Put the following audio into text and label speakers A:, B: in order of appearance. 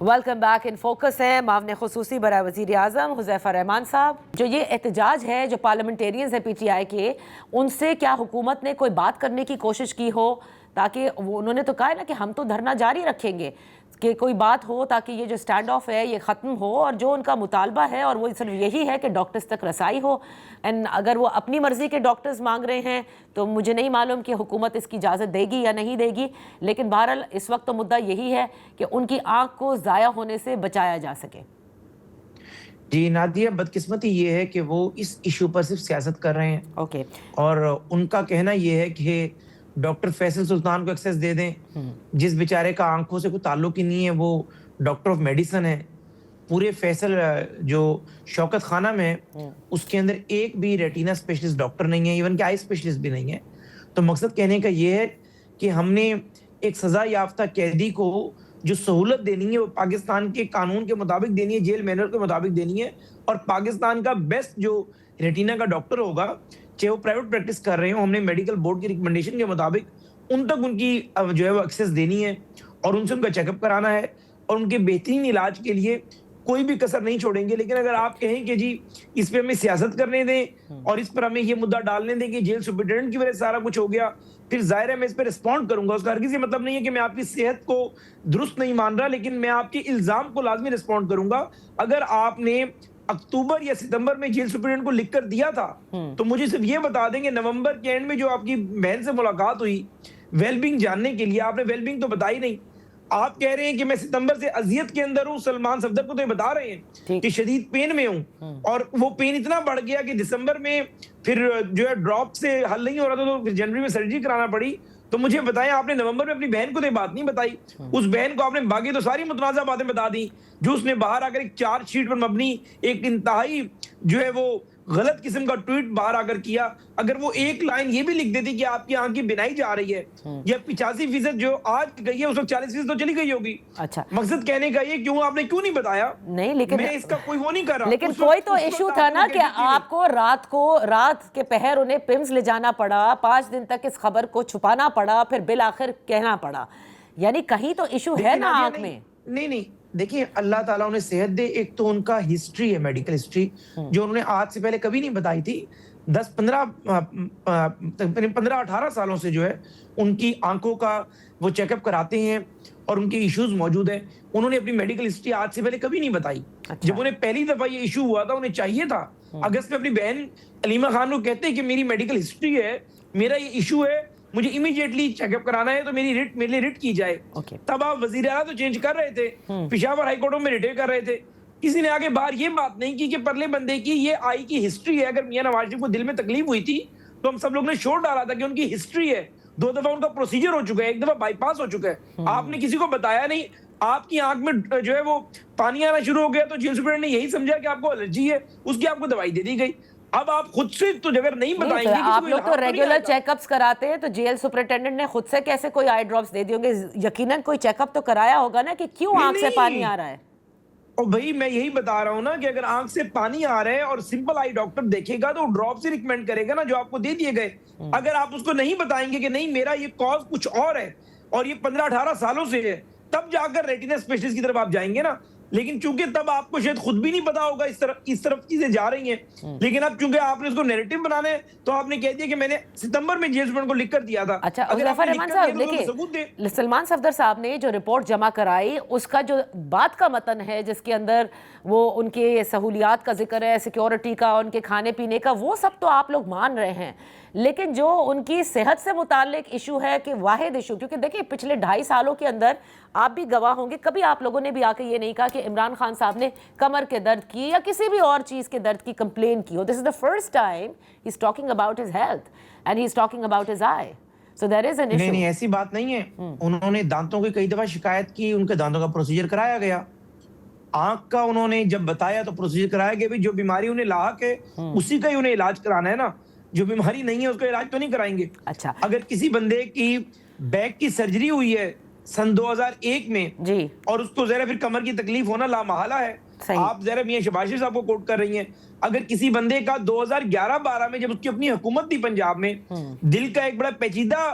A: Welcome back in focus ہے معاون خصوصی برائے وزیر اعظم حذیفہ رحمان صاحب. جو یہ احتجاج ہے جو پارلیمنٹیرینز ہیں پی ٹی آئی کے، ان سے کیا حکومت نے کوئی بات کرنے کی کوشش کی ہو؟ تاکہ انہوں نے تو کہا ہے نا کہ ہم تو دھرنا جاری رکھیں گے، کہ کوئی بات ہو تاکہ یہ جو اسٹینڈ آف ہے یہ ختم ہو، اور جو ان کا مطالبہ ہے اور وہ صرف یہی ہے کہ ڈاکٹرز تک رسائی ہو. اینڈ اگر وہ اپنی مرضی کے ڈاکٹرز مانگ رہے ہیں تو مجھے نہیں معلوم کہ حکومت اس کی اجازت دے گی یا نہیں دے گی، لیکن بہرحال اس وقت تو مدعا یہی ہے کہ ان کی آنکھ کو ضائع ہونے سے بچایا جا سکے.
B: جی نادیہ، بدقسمتی یہ ہے کہ وہ اس ایشو پر صرف سیاست کر رہے ہیں.
A: اوکے.
B: اور ان کا کہنا یہ ہے کہ ڈاکٹر فیصل سلطان کو ایکسیس دے دیں، جس بیچارے کا آنکھوں سے کوئی تعلق ہی نہیں ہے، وہ ڈاکٹر آف میڈیسن ہے. پورے فیصل جو شوکت خانہ میں اس کے اندر ایک بھی ریٹینا اسپیشلسٹ ڈاکٹر نہیں ہے، ایون کہ آئی اسپیشلسٹ بھی نہیں ہے. تو مقصد کہنے کا یہ ہے کہ ہم نے ایک سزا یافتہ قیدی کو جو سہولت دینی ہے وہ پاکستان کے قانون کے مطابق دینی ہے، جیل مینر کے مطابق دینی ہے، اور پاکستان کا بیسٹ جو ریٹینا کا ڈاکٹر ہوگا، چاہے وہ پرائیویٹ پریکٹس کر رہے ہوں، ہم نے میڈیکل بورڈ کی ریکمنڈیشن کے مطابق ان تک ان کی جو ہے وہ ایکسیس دینی ہے، اور ان سے ان کا چیک اپ کرانا ہے، اور ان کے بہترین علاج کے لیے کوئی بھی کسر نہیں چھوڑیں گے. لیکن اگر آپ کہیں کہ جی اس پہ ہمیں سیاست کرنے دیں اور اس پر ہمیں یہ مدعا ڈالنے دیں کہ جیل سپرنٹینڈنٹ کی وجہ سے سارا کچھ ہو گیا، پھر ظاہر ہے میں اس پہ رسپونڈ کروں گا. اس کا ہرگز یہ مطلب نہیں ہے کہ میں آپ کی صحت کو درست نہیں مان رہا، لیکن میں آپ کے الزام کو لازمی رسپونڈ کروں گا. اگر آپ نے اکتوبر یا ستمبر میں جیل سپرنٹینڈنٹ کو لکھ کر دیا تھا تو مجھے صرف یہ بتا دیں کہ نومبر کے اینڈ میں جو آپ کی بہن سے ملاقات ہوئی ویل بینگ جاننے کے لیے، آپ نے ویل بینگ تو بتائی نہیں. آپ کہہ رہے ہیں کہ میں ستمبر سے اذیت کے اندر ہوں. سلمان صفدر کو تو یہ بتا رہے ہیں کہ شدید پین میں ہوں، اور وہ پین اتنا بڑھ گیا کہ دسمبر میں پھر جو ہے ڈراپ سے حل نہیں ہو رہا تھا، تو پھر جنوری میں سرجری کرانا پڑی. تو مجھے بتائیں، آپ نے نومبر میں اپنی بہن کو تو یہ بات نہیں بتائی. اس بہن کو آپ نے باقی تو ساری متنازع باتیں بتا دی، جو اس نے باہر آ کر ایک چارج شیٹ پر مبنی ایک انتہائی جو ہے وہ غلط قسم کا ٹویٹ باہر آ کر کیا. اگر وہ ایک لائن یہ بھی لکھ دیتی کہ آپ کی آنکھ کی بینائی جا رہی ہے، یا 85% جو آج گئی ہے اس وقت 40% تو چلی گئی ہوگی.
A: اچھا،
B: مقصد کہنے کا یہ آپ نے کیوں نہیں بتایا؟
A: نہیں، لیکن
B: میں اس کا کوئی وہ نہیں کر رہا،
A: لیکن کوئی تو ایشو تھا نا کہ آپ کو رات کے پہر انہیں پمز لے جانا پڑا، 5 دن تک اس خبر کو چھپانا پڑا، پھر بالآخر کہنا پڑا. یعنی کہیں تو ایشو ہے نا آنکھ میں.
B: نہیں دیکھیں، اللہ تعالیٰ انہیں صحت دے. ایک تو ان کا ہسٹری ہے، میڈیکل ہسٹری، جو انہوں نے آج سے پہلے کبھی نہیں بتائی تھی. 15-18 سالوں سے جو ہے ان کی آنکھوں کا وہ چیک اپ کراتے ہیں اور ان کے ایشوز موجود ہیں. انہوں نے اپنی میڈیکل ہسٹری آج سے پہلے کبھی نہیں بتائی. جب انہیں پہلی دفعہ یہ ایشو ہوا تھا، انہیں چاہیے تھا اگست میں اپنی بہن علیمہ خان کو کہتے ہیں کہ میری میڈیکل ہسٹری ہے، میرا یہ ایشو ہے، مجھے امیڈیٹلی چیک اپ کرانا ہے، تو میرے لیے ریٹ کی جائے. تب آپ وزیر اعلیٰ تو چینج کر رہے تھے، پشاور ہائی کورٹوں میں ریٹے کر رہے تھے. کسی نے آگے باہر یہ بات نہیں کی کہ پرلے بندے کی یہ آئی کی ہسٹری ہے. اگر میاں نواز شریف کو دل میں تکلیف ہوئی تھی تو ہم سب لوگ نے شور ڈالا تھا کہ ان کی ہسٹری ہے. 2 دفعہ ان کا پروسیجر ہو چکا ہے، 1 دفعہ بائی پاس ہو چکا ہے. آپ نے کسی کو بتایا نہیں. آپ کی آنکھ میں جو ہے وہ پانی آنا شروع ہو گیا تو جیل سپرنٹینڈنٹ نے یہی سمجھا کہ آپ کو الرجی ہے، اس کی آپ کو دوائی دے دی گئی. اب آپ خود سے تو اگر نہیں بتائیں گے،
A: آپ لوگ تو ریگولر چیک اپس کراتے ہیں، تو جیل سپرنٹینڈنٹ نے خود سے کیسے کوئی آئی ڈراپس دے دی ہوں گے؟ یقیناً کوئی چیک اپ تو کرایا ہوگا نا کہ کیوں آنکھ سے پانی آ رہا ہے.
B: اور بھائی میں یہی بتا رہا ہوں نا کہ اگر آنکھ سے پانی آ رہا ہے اور سمپل آئی ڈاکٹر دیکھے گا تو وہ ڈراپ سے ریکمینڈ کرے گا نا، جو آپ کو دے دیے گئے. اگر آپ اس کو نہیں بتائیں گے کہ نہیں میرا یہ کاز کچھ اور ہے اور یہ 15-18 سالوں سے ہے، تب جا کر ریٹینا اسپیشلسٹ کی طرف آپ جائیں گے نا. لیکن چونکہ تب آپ کو شاید خود بھی نہیں پتا ہوگا اس طرف چیزیں جا رہی ہیں. لیکن اب چونکہ آپ نے اس کو نیریٹو بنانا ہے تو آپ نے کہہ دیا کہ میں نے ستمبر میں جیل سپرنٹینڈنٹ کو لکھ کر دیا تھا.
A: اچھا حذیفہ رحمان صاحب، دیکھیں سلمان صفدر صاحب نے جو رپورٹ جمع کرائی، اس کا جو بات کا متن ہے جس کے اندر وہ ان کے سہولیات کا ذکر ہے، سیکیورٹی کا، ان کے کھانے پینے کا، وہ سب تو آپ لوگ مان رہے ہیں. لیکن جو ان کی صحت سے متعلق ایشو ہے، کہ واحد ایشو، کیونکہ دیکھیں پچھلے 2.5 سالوں کے اندر آپ بھی گواہ ہوں گے، کبھی آپ لوگوں نے بھی آ کے یہ نہیں کہا کہ عمران خان صاحب نے کمر کے درد کی یا کسی بھی اور چیز کے درد کی کمپلین کی ہو. This is the first time he is talking about his health and he is talking about his eye. So there is an issue.
B: نہیں ایسی بات نہیں ہے. انہوں نے دانتوں کی کئی دفعہ شکایت کی، ان کے دانتوں کا پروسیجر کرایا گیا. آنکھ کا انہوں نے جب بتایا تو پروسیجر کرایا گیا. بھی جو بیماری انہیں لاحق ہے اسی کا ہی انہیں علاج کرانا ہے نا. جو بیماری نہیں ہے اس کا علاج تو نہیں کرائیں گے.
A: اچھا،
B: اگر کسی بندے کی بیک کی سرجری ہوئی ہے سن 2001 میں
A: جی،
B: اور اس کو ذرا پھر کمر کی تکلیف ہونا لامحالہ ہے، آپ ذرا میاں شہباز شریف صاحب کو کوٹ کر رہی ہیں. اگر کسی بندے کا 2011-12 میں جب اس کی اپنی حکومت تھی پنجاب میں، دل کا ایک بڑا پیچیدہ